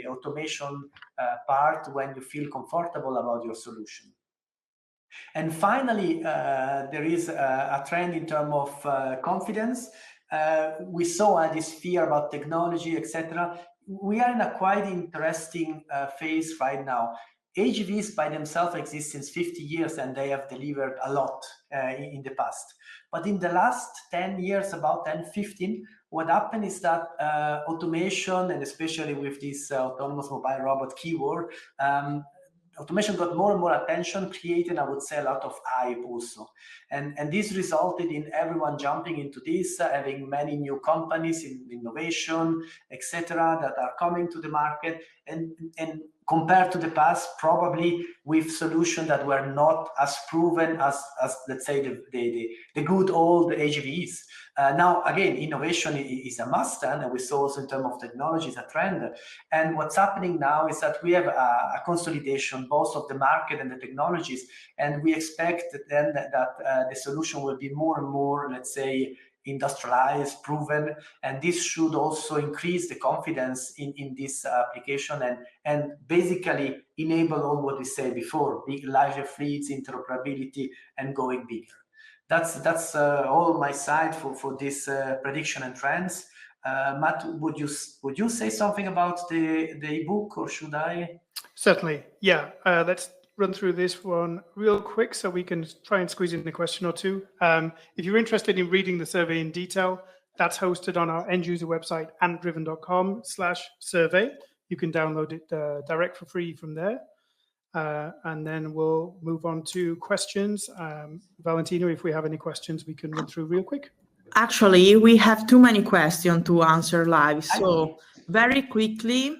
automation part when you feel comfortable about your solution. And finally, there is a trend in terms of confidence. We saw this fear about technology, etc. We are in a quite interesting phase right now. AGVs by themselves exist since 50 years and they have delivered a lot in the past. But in the last 10 years, about 10, 15, what happened is that automation, and especially with this autonomous mobile robot keyword, automation got more and more attention, creating, I would say, a lot of hype also. And this resulted in everyone jumping into this, having many new companies in innovation, etc., that are coming to the market. And compared to the past, probably with solutions that were not as proven as let's say, the good old AGVs. Now, again, innovation is a must, and we saw also in terms of technology is a trend. And what's happening now is that we have a consolidation both of the market and the technologies, and we expect then that the solution will be more and more, let's say, industrialized, proven, and this should also increase the confidence in this application and basically enable all what we said before, big, larger fleets, interoperability, and going bigger. That's all my side for this prediction and trends. Matt, would you say something about the ebook, or should I? Certainly, yeah. Let's run through this one real quick so we can try and squeeze in a question or two. If you're interested in reading the survey in detail, that's hosted on our end user website, antdriven.com/survey. You can download it direct for free from there. And then we'll move on to questions. Valentina, if we have any questions, we can run through real quick. Actually, we have too many questions to answer live. So very quickly,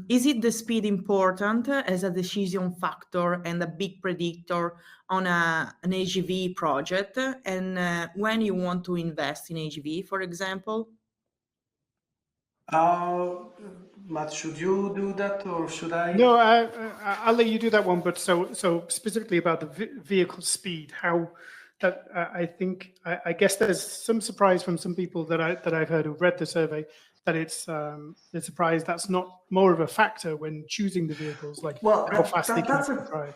is it the speed important as a decision factor and a big predictor on an AGV project? And when you want to invest in AGV, for example? Matt, should you do that or should I? No, I'll let you do that one. But so specifically about the vehicle speed, how that I guess there's some surprise from some people that I've heard who've read the survey that it's they're surprised that's not more of a factor when choosing the vehicles, like how fast they can drive.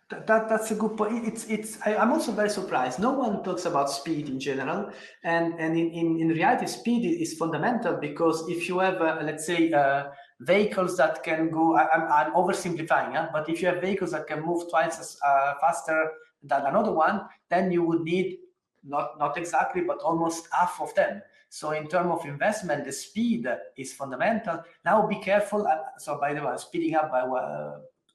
That's a good point. I'm also very surprised. No one talks about speed in general, and in reality, speed is fundamental, because if you have, let's say, vehicles that can go, I'm oversimplifying, but if you have vehicles that can move twice as faster than another one, then you would need not exactly, but almost half of them. So in terms of investment, the speed is fundamental. Now be careful. So by the way, I'm speeding up by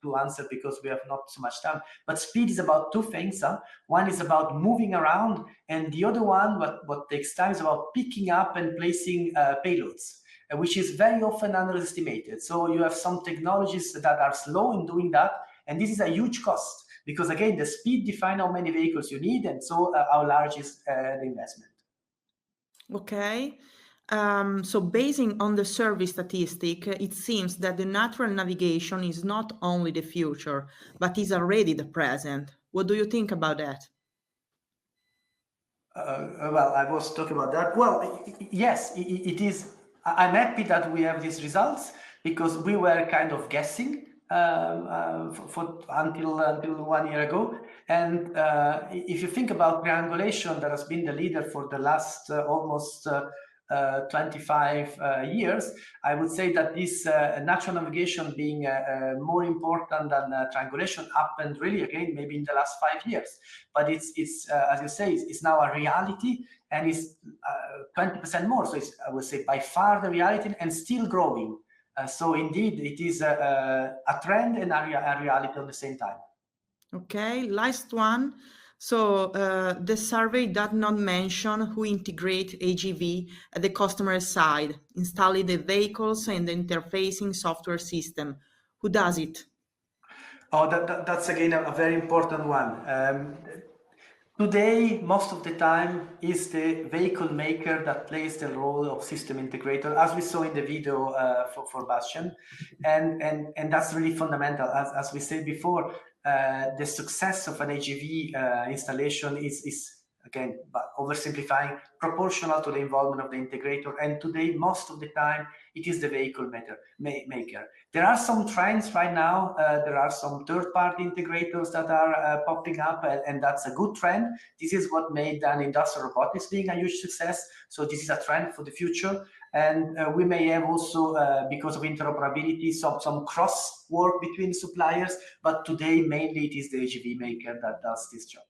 to answer because we have not so much time. But speed is about two things. One is about moving around, and the other one, what takes time, is about picking up and placing payloads, which is very often underestimated. So you have some technologies that are slow in doing that, and this is a huge cost, because again, the speed defines how many vehicles you need, and so how large is the investment. Okay. So basing on the survey statistic, it seems that the natural navigation is not only the future, but is already the present. What do you think about that? Well, I was talking about that. Well, yes, it is I'm happy that we have these results because we were kind of guessing until 1 year ago. And if you think about triangulation, that has been the leader for the last almost 25 years, I would say that this natural navigation being more important than triangulation happened really again maybe in the last 5 years. But it's as you say, it's now a reality, and it's 20% more. So it's, I would say, by far the reality, and still growing. So indeed, it is a trend and a reality at the same time. Okay, last one. So the survey does not mention who integrate AGV at the customer side, installing the vehicles and the interfacing software system. Who does it? Oh, that's again a very important one. Today, most of the time, is the vehicle maker that plays the role of system integrator, as we saw in the video for Bastian, and that's really fundamental. As we said before, the success of an AGV installation is again, but oversimplifying, proportional to the involvement of the integrator. And today, most of the time, it is the vehicle maker. There are some trends right now. There are some third-party integrators that are popping up, and that's a good trend. This is what made industrial robotics being a huge success. So this is a trend for the future. And we may have also, because of interoperability, some cross work between suppliers. But today, mainly, it is the AGV maker that does this job.